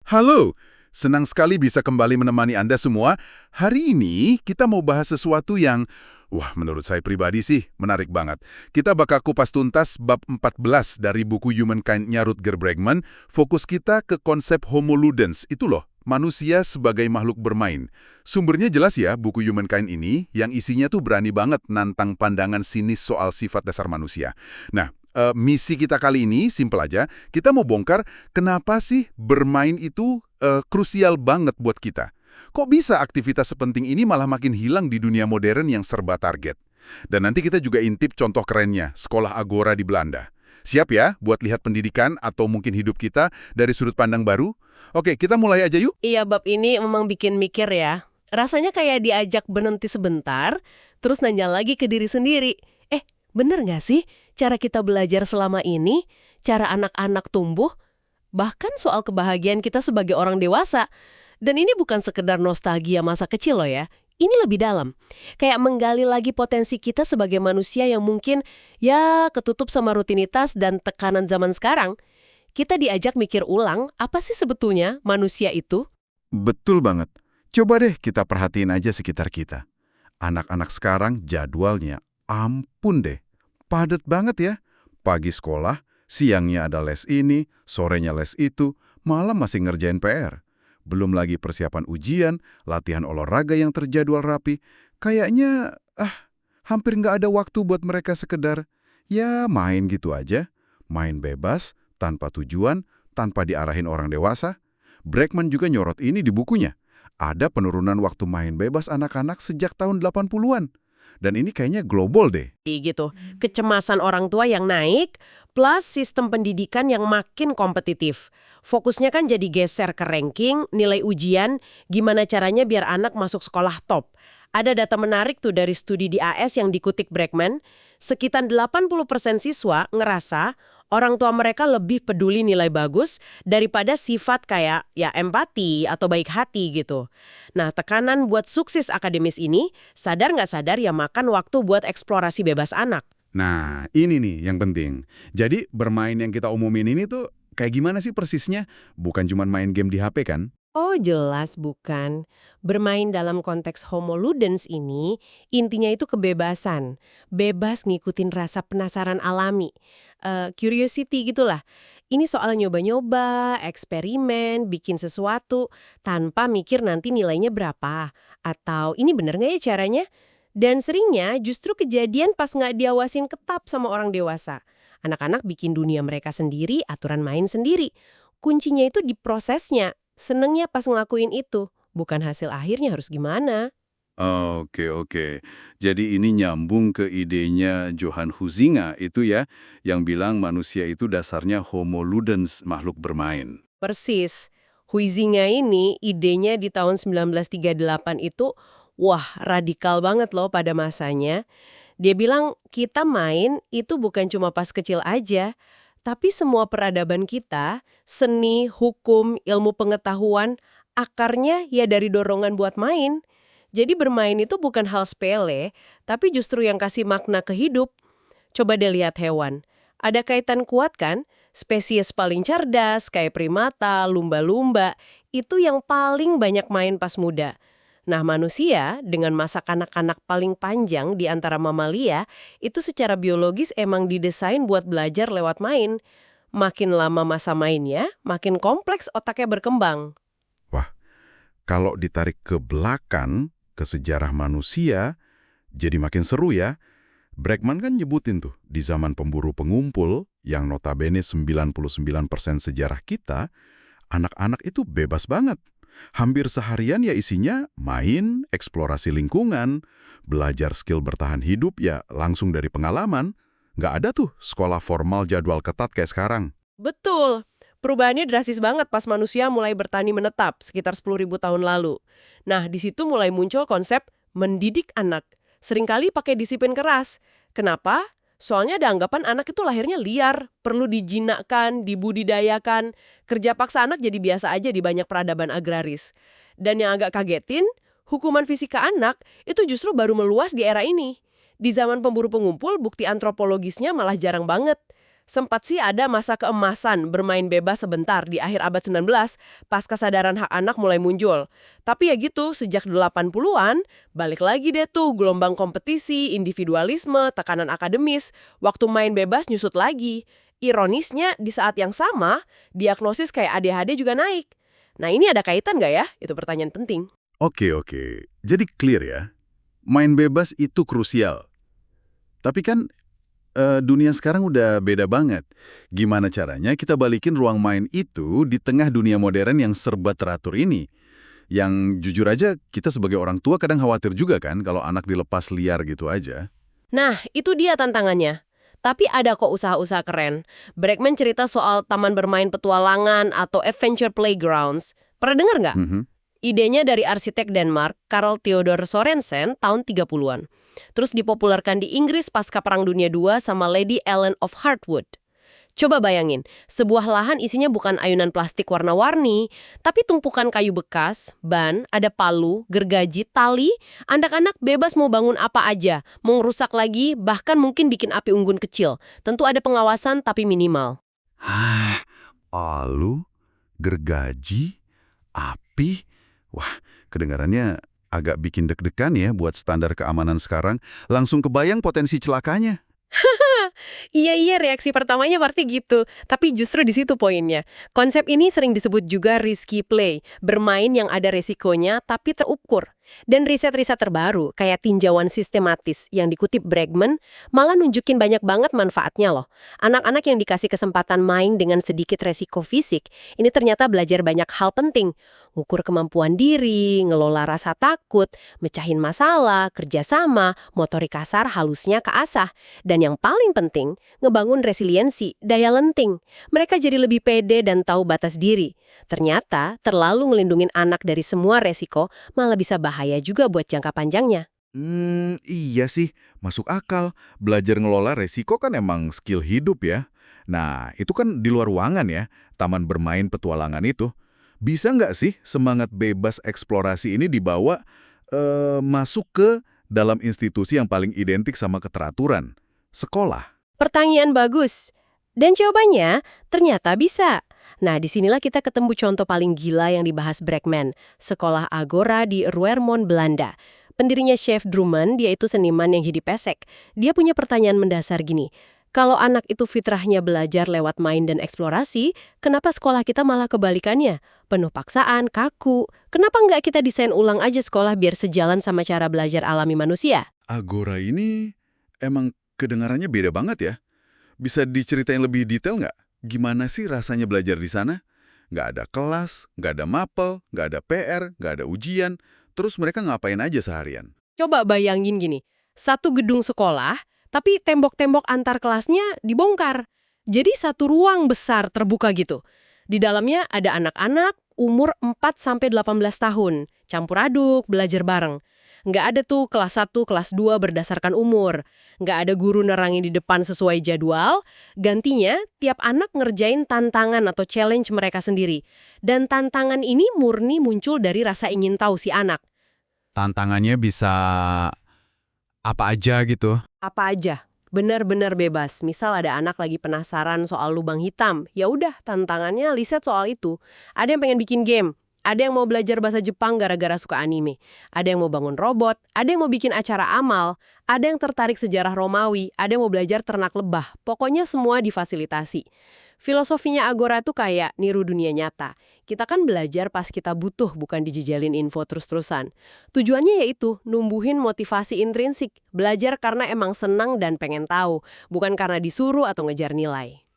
Halo, senang sekali bisa kembali menemani Anda semua. Hari ini kita mau bahas sesuatu yang, wah menurut saya pribadi sih, menarik banget. Kita bakal kupas tuntas bab 14 dari buku Humankind-nya Rutger Bregman. Fokus kita ke konsep Homo Ludens, itu loh, manusia sebagai makhluk bermain. Sumbernya jelas ya, buku Humankind ini, yang isinya tuh berani banget nantang pandangan sinis soal sifat dasar manusia. Nah, misi kita kali ini simpel aja, kita mau bongkar kenapa sih bermain itu krusial banget buat kita. Kok bisa aktivitas sepenting ini malah makin hilang di dunia modern yang serba target? Dan nanti kita juga intip contoh kerennya, sekolah Agora di Belanda. Siap ya buat lihat pendidikan atau mungkin hidup kita dari sudut pandang baru? Oke, kita mulai aja yuk. Iya, bab ini memang bikin mikir ya. Rasanya kayak diajak berhenti sebentar, terus nanya lagi ke diri sendiri. Bener nggak sih cara kita belajar selama ini, cara anak-anak tumbuh, bahkan soal kebahagiaan kita sebagai orang dewasa? Dan ini bukan sekedar nostalgia masa kecil loh ya. Ini lebih dalam. Kayak menggali lagi potensi kita sebagai manusia yang mungkin ya ketutup sama rutinitas dan tekanan zaman sekarang. Kita diajak mikir ulang, apa sih sebetulnya manusia itu? Betul banget. Coba deh kita perhatiin aja sekitar kita. Anak-anak sekarang jadwalnya, ampun deh, padat banget ya. Pagi sekolah, siangnya ada les ini, sorenya les itu, malam masih ngerjain PR. Belum lagi persiapan ujian, latihan olahraga yang terjadwal rapi. Kayaknya, hampir nggak ada waktu buat mereka sekedar, ya main gitu aja. Main bebas, tanpa tujuan, tanpa diarahin orang dewasa. Bregman juga nyorot ini di bukunya. Ada penurunan waktu main bebas anak-anak sejak tahun 80-an. Dan ini kayaknya global deh. Gitu. Kecemasan orang tua yang naik, plus sistem pendidikan yang makin kompetitif. Fokusnya kan jadi geser ke ranking, nilai ujian, gimana caranya biar anak masuk sekolah top. Ada data menarik tuh dari studi di AS yang dikutip Bregman, sekitar 80% siswa ngerasa orang tua mereka lebih peduli nilai bagus daripada sifat kayak ya empati atau baik hati gitu. Nah, tekanan buat sukses akademis ini, sadar nggak sadar ya makan waktu buat eksplorasi bebas anak. Nah, ini nih yang penting. Jadi bermain yang kita umumin ini tuh kayak gimana sih persisnya? Bukan cuma main game di HP kan? Oh jelas bukan. Bermain dalam konteks Homo Ludens ini, intinya itu kebebasan. Bebas ngikutin rasa penasaran alami. Curiosity gitulah. Ini soal nyoba-nyoba, eksperimen, bikin sesuatu, tanpa mikir nanti nilainya berapa. Atau ini bener nggak ya caranya? Dan seringnya justru kejadian pas nggak diawasin ketat sama orang dewasa. Anak-anak bikin dunia mereka sendiri, aturan main sendiri. Kuncinya itu di prosesnya. Senengnya pas ngelakuin itu, bukan hasil akhirnya harus gimana. Oke. Jadi ini nyambung ke idenya Johann Huizinga itu ya, yang bilang manusia itu dasarnya Homo Ludens, makhluk bermain. Persis. Huizinga ini idenya di tahun 1938 itu, wah radikal banget loh pada masanya. Dia bilang kita main itu bukan cuma pas kecil aja, tapi semua peradaban kita, seni, hukum, ilmu pengetahuan, akarnya ya dari dorongan buat main. Jadi bermain itu bukan hal sepele, tapi justru yang kasih makna ke hidup. Coba deh lihat hewan. Ada kaitan kuat kan? Spesies paling cerdas, kayak primata, lumba-lumba, itu yang paling banyak main pas muda. Nah manusia, dengan masa kanak-kanak paling panjang di antara mamalia, itu secara biologis emang didesain buat belajar lewat main. Makin lama masa mainnya, makin kompleks otaknya berkembang. Wah, kalau ditarik ke belakang, ke sejarah manusia, jadi makin seru ya. Bregman kan nyebutin tuh, di zaman pemburu pengumpul, yang notabene 99% sejarah kita, anak-anak itu bebas banget. Hampir seharian ya isinya main, eksplorasi lingkungan, belajar skill bertahan hidup ya langsung dari pengalaman. Nggak ada tuh sekolah formal jadwal ketat kayak sekarang. Betul. Perubahannya drastis banget pas manusia mulai bertani menetap sekitar 10.000 tahun lalu. Nah, di situ mulai muncul konsep mendidik anak. Seringkali pakai disiplin keras. Kenapa? Soalnya ada anggapan anak itu lahirnya liar, perlu dijinakkan, dibudidayakan. Kerja paksa anak jadi biasa aja di banyak peradaban agraris. Dan yang agak kagetin, hukuman fisika anak itu justru baru meluas di era ini. Di zaman pemburu pengumpul, bukti antropologisnya malah jarang banget. Sempat sih ada masa keemasan bermain bebas sebentar di akhir abad 19 pas kesadaran hak anak mulai muncul. Tapi ya gitu, sejak 80-an, balik lagi deh tuh gelombang kompetisi, individualisme, tekanan akademis. Waktu main bebas nyusut lagi. Ironisnya, di saat yang sama, diagnosis kayak ADHD juga naik. Nah ini ada kaitan nggak ya? Itu pertanyaan penting. Oke. Jadi clear ya. Main bebas itu krusial. Tapi kan dunia sekarang udah beda banget. Gimana caranya kita balikin ruang main itu di tengah dunia modern yang serba teratur ini? Yang jujur aja kita sebagai orang tua kadang khawatir juga kan kalau anak dilepas liar gitu aja. Nah, itu dia tantangannya. Tapi ada kok usaha-usaha keren. Bregman cerita soal taman bermain petualangan atau adventure playgrounds. Pernah dengar nggak? Mhm. Idenya dari arsitek Denmark, Karl Theodor Sorensen, tahun 30-an. Terus dipopulerkan di Inggris pasca Perang Dunia II sama Lady Ellen of Heartwood. Coba bayangin, sebuah lahan isinya bukan ayunan plastik warna-warni, tapi tumpukan kayu bekas, ban, ada palu, gergaji, tali, anak-anak bebas mau bangun apa aja, mau ngerusak lagi, bahkan mungkin bikin api unggun kecil. Tentu ada pengawasan tapi minimal. Hah, palu, gergaji, api. Wah, kedengarannya agak bikin deg-degan ya buat standar keamanan sekarang. Langsung kebayang potensi celakanya. Iya, reaksi pertamanya pasti gitu. Tapi justru di situ poinnya. Konsep ini sering disebut juga risky play, bermain yang ada resikonya tapi terukur. Dan riset-riset terbaru, kayak tinjauan sistematis yang dikutip Bregman, malah nunjukin banyak banget manfaatnya loh. Anak-anak yang dikasih kesempatan main dengan sedikit resiko fisik, ini ternyata belajar banyak hal penting. Ukur kemampuan diri, ngelola rasa takut, mecahin masalah, kerjasama, motorik kasar halusnya keasah. Dan yang paling penting, ngebangun resiliensi, daya lenting. Mereka jadi lebih pede dan tahu batas diri. Ternyata, terlalu ngelindungin anak dari semua resiko malah bisa bahaya juga buat jangka panjangnya. Iya sih, masuk akal. Belajar ngelola resiko kan emang skill hidup ya. Nah, itu kan di luar ruangan ya, taman bermain petualangan itu. Bisa nggak sih semangat bebas eksplorasi ini dibawa masuk ke dalam institusi yang paling identik sama keteraturan? Sekolah. Pertanyaan bagus. Dan jawabannya ternyata bisa. Nah, disinilah kita ketemu contoh paling gila yang dibahas Bregman, Sekolah Agora di Roermond, Belanda. Pendirinya Chef Drummond, dia itu seniman yang jadi pesek. Dia punya pertanyaan mendasar gini, kalau anak itu fitrahnya belajar lewat main dan eksplorasi, kenapa sekolah kita malah kebalikannya? Penuh paksaan, kaku. Kenapa nggak kita desain ulang aja sekolah biar sejalan sama cara belajar alami manusia? Agora ini emang kedengarannya beda banget ya. Bisa diceritain lebih detail nggak? Gimana sih rasanya belajar di sana? Nggak ada kelas, nggak ada mapel, nggak ada PR, nggak ada ujian. Terus mereka ngapain aja seharian? Coba bayangin gini, satu gedung sekolah, tapi tembok-tembok antar kelasnya dibongkar. Jadi satu ruang besar terbuka gitu. Di dalamnya ada anak-anak umur 4-18 tahun, campur aduk, belajar bareng. Nggak ada tuh kelas 1, kelas 2 berdasarkan umur. Nggak ada guru nerangin di depan sesuai jadwal. Gantinya, tiap anak ngerjain tantangan atau challenge mereka sendiri. Dan tantangan ini murni muncul dari rasa ingin tahu si anak. Tantangannya bisa apa aja gitu. Apa aja? Benar-benar bebas. Misal ada anak lagi penasaran soal lubang hitam, ya udah tantangannya riset soal itu. Ada yang pengen bikin game, ada yang mau belajar bahasa Jepang gara-gara suka anime, ada yang mau bangun robot, ada yang mau bikin acara amal, ada yang tertarik sejarah Romawi, ada yang mau belajar ternak lebah. Pokoknya semua difasilitasi. Filosofinya Agora tuh kayak niru dunia nyata. Kita kan belajar pas kita butuh, bukan dijejalin info terus-terusan. Tujuannya yaitu numbuhin motivasi intrinsik, belajar karena emang senang dan pengen tahu, bukan karena disuruh atau ngejar nilai.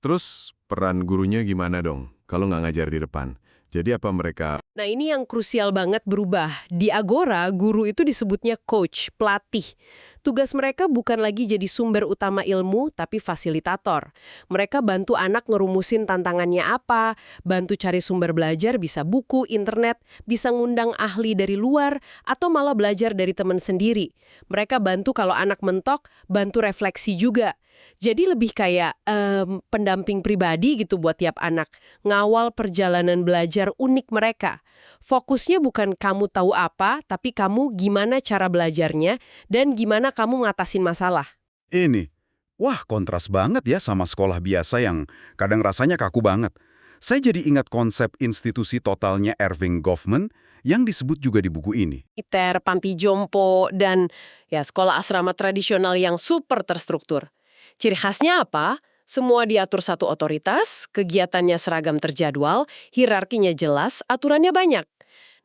Terus peran gurunya gimana dong kalau nggak ngajar di depan? Jadi apa mereka... Nah ini yang krusial banget berubah. Di Agora, guru itu disebutnya coach, pelatih. Tugas mereka bukan lagi jadi sumber utama ilmu, tapi fasilitator. Mereka bantu anak ngerumusin tantangannya apa, bantu cari sumber belajar, bisa buku, internet, bisa ngundang ahli dari luar, atau malah belajar dari teman sendiri. Mereka bantu kalau anak mentok, bantu refleksi juga. Jadi lebih kayak pendamping pribadi gitu buat tiap anak. Ngawal perjalanan belajar unik mereka. Fokusnya bukan kamu tahu apa, tapi kamu gimana cara belajarnya dan gimana kamu ngatasin masalah. Ini, Wah, kontras banget ya sama sekolah biasa yang kadang rasanya kaku banget. Saya jadi ingat konsep institusi totalnya Erving Goffman yang disebut juga di buku ini. ITER, panti jompo, dan ya sekolah asrama tradisional yang super terstruktur. Ciri khasnya apa? Semua diatur satu otoritas, kegiatannya seragam terjadwal, hierarkinya jelas, aturannya banyak.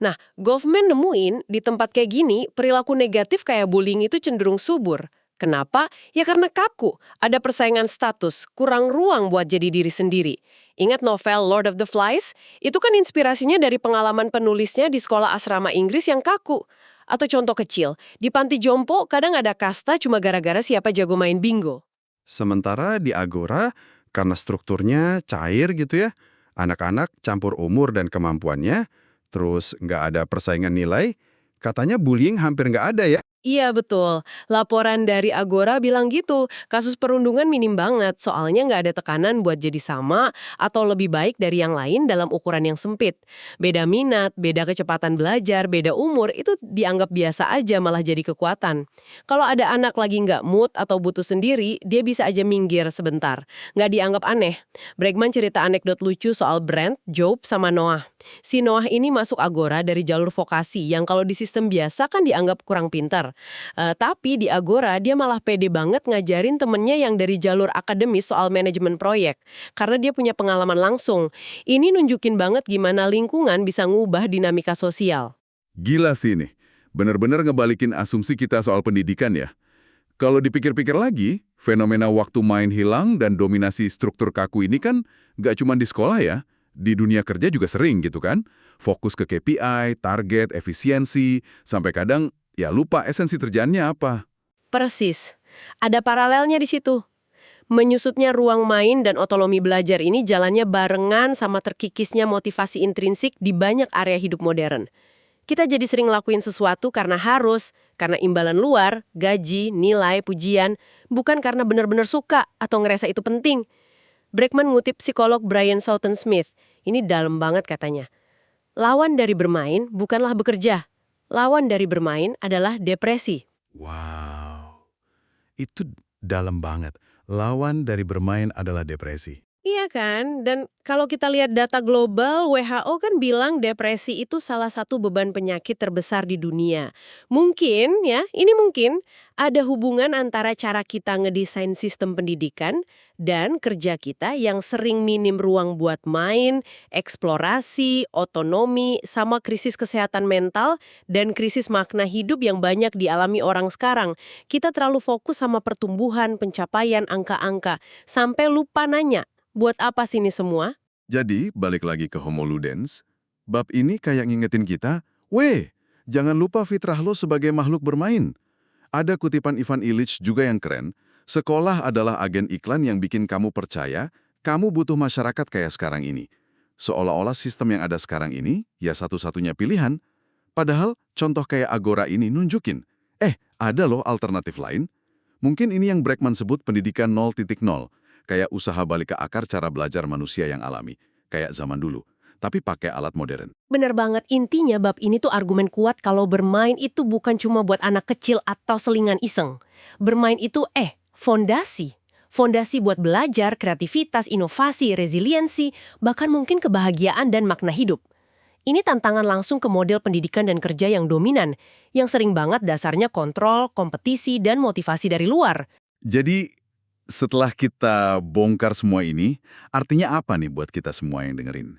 Nah, Goffman nemuin di tempat kayak gini, perilaku negatif kayak bullying itu cenderung subur. Kenapa? Ya karena kaku, ada persaingan status, kurang ruang buat jadi diri sendiri. Ingat novel Lord of the Flies? Itu kan inspirasinya dari pengalaman penulisnya di sekolah asrama Inggris yang kaku. Atau contoh kecil, di panti jompo kadang ada kasta cuma gara-gara siapa jago main bingo. Sementara di Agora, karena strukturnya cair gitu ya, anak-anak campur umur dan kemampuannya, terus nggak ada persaingan nilai, katanya bullying hampir nggak ada ya. Iya betul, laporan dari Agora bilang gitu, kasus perundungan minim banget, soalnya nggak ada tekanan buat jadi sama atau lebih baik dari yang lain dalam ukuran yang sempit. Beda minat, beda kecepatan belajar, beda umur, itu dianggap biasa aja malah jadi kekuatan. Kalau ada anak lagi nggak mood atau butuh sendiri, dia bisa aja minggir sebentar. Nggak dianggap aneh. Bregman cerita anekdot lucu soal Brent, Job, sama Noah. Si Noah ini masuk Agora dari jalur vokasi yang kalau di sistem biasa kan dianggap kurang pintar. Tapi di Agora dia malah pede banget ngajarin temennya yang dari jalur akademis soal manajemen proyek. Karena dia punya pengalaman langsung. Ini nunjukin banget gimana lingkungan bisa ngubah dinamika sosial. Gila sih ini. Bener-bener ngebalikin asumsi kita soal pendidikan ya. Kalau dipikir-pikir lagi, fenomena waktu main hilang dan dominasi struktur kaku ini kan nggak cuma di sekolah ya. Di dunia kerja juga sering gitu kan. Fokus ke KPI, target, efisiensi, sampai kadang ya lupa esensi kerjaannya apa. Persis. Ada paralelnya di situ. Menyusutnya ruang main dan otonomi belajar ini jalannya barengan sama terkikisnya motivasi intrinsik di banyak area hidup modern. Kita jadi sering ngelakuin sesuatu karena harus, karena imbalan luar, gaji, nilai, pujian, bukan karena benar-benar suka atau ngerasa itu penting. Bregman ngutip psikolog Brian Soughton Smith. Ini dalam banget katanya. Lawan dari bermain bukanlah bekerja. Lawan dari bermain adalah depresi. Wow, itu dalam banget. Lawan dari bermain adalah depresi. Iya kan? Dan kalau kita lihat data global, WHO kan bilang depresi itu salah satu beban penyakit terbesar di dunia. Mungkin ya, ini mungkin ada hubungan antara cara kita ngedesain sistem pendidikan dan kerja kita yang sering minim ruang buat main, eksplorasi, otonomi, sama krisis kesehatan mental dan krisis makna hidup yang banyak dialami orang sekarang. Kita terlalu fokus sama pertumbuhan, pencapaian, angka-angka, sampai lupa nanya. Buat apa sih ini semua? Jadi, balik lagi ke Homo Ludens, bab ini kayak ngingetin kita, weh, jangan lupa fitrah lo sebagai makhluk bermain. Ada kutipan Ivan Illich juga yang keren, sekolah adalah agen iklan yang bikin kamu percaya, kamu butuh masyarakat kayak sekarang ini. Seolah-olah sistem yang ada sekarang ini, ya satu-satunya pilihan. Padahal, contoh kayak Agora ini nunjukin, ada loh alternatif lain. Mungkin ini yang Bregman sebut pendidikan 0.0. Kayak usaha balik ke akar cara belajar manusia yang alami, kayak zaman dulu, tapi pakai alat modern. Bener banget, intinya bab ini tuh argumen kuat kalau bermain itu bukan cuma buat anak kecil atau selingan iseng. Bermain itu fondasi. Fondasi buat belajar, kreativitas, inovasi, resiliensi, bahkan mungkin kebahagiaan dan makna hidup. Ini tantangan langsung ke model pendidikan dan kerja yang dominan, yang sering banget dasarnya kontrol, kompetisi, dan motivasi dari luar. Jadi, setelah kita bongkar semua ini, artinya apa nih buat kita semua yang dengerin?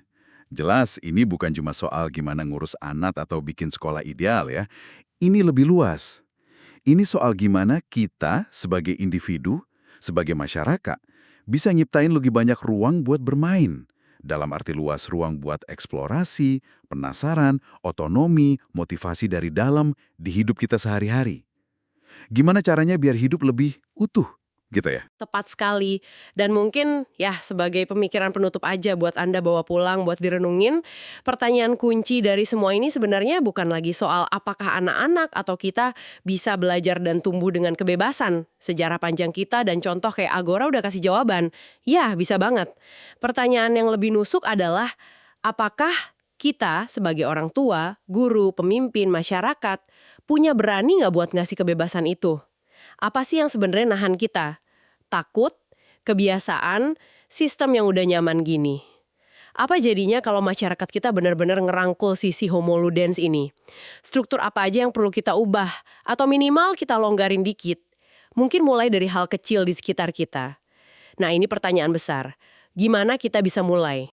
Jelas, ini bukan cuma soal gimana ngurus anak atau bikin sekolah ideal ya. Ini lebih luas. Ini soal gimana kita sebagai individu, sebagai masyarakat, bisa nyiptain lebih banyak ruang buat bermain. Dalam arti luas ruang buat eksplorasi, penasaran, otonomi, motivasi dari dalam di hidup kita sehari-hari. Gimana caranya biar hidup lebih utuh? Gitu ya? Tepat sekali. Dan mungkin ya sebagai pemikiran penutup aja buat Anda bawa pulang, buat direnungin, pertanyaan kunci dari semua ini sebenarnya bukan lagi soal apakah anak-anak atau kita bisa belajar dan tumbuh dengan kebebasan. Sejarah panjang kita dan contoh kayak Agora udah kasih jawaban. Ya, bisa banget. Pertanyaan yang lebih nusuk adalah apakah kita sebagai orang tua, guru, pemimpin, masyarakat punya berani nggak buat ngasih kebebasan itu? Apa sih yang sebenarnya nahan kita? takut, kebiasaan, sistem yang udah nyaman gini. Apa jadinya kalau masyarakat kita benar-benar ngerangkul sisi homo ludens ini? Struktur apa aja yang perlu kita ubah? Atau minimal kita longgarin dikit? Mungkin mulai dari hal kecil di sekitar kita. Nah, ini pertanyaan besar. Gimana kita bisa mulai?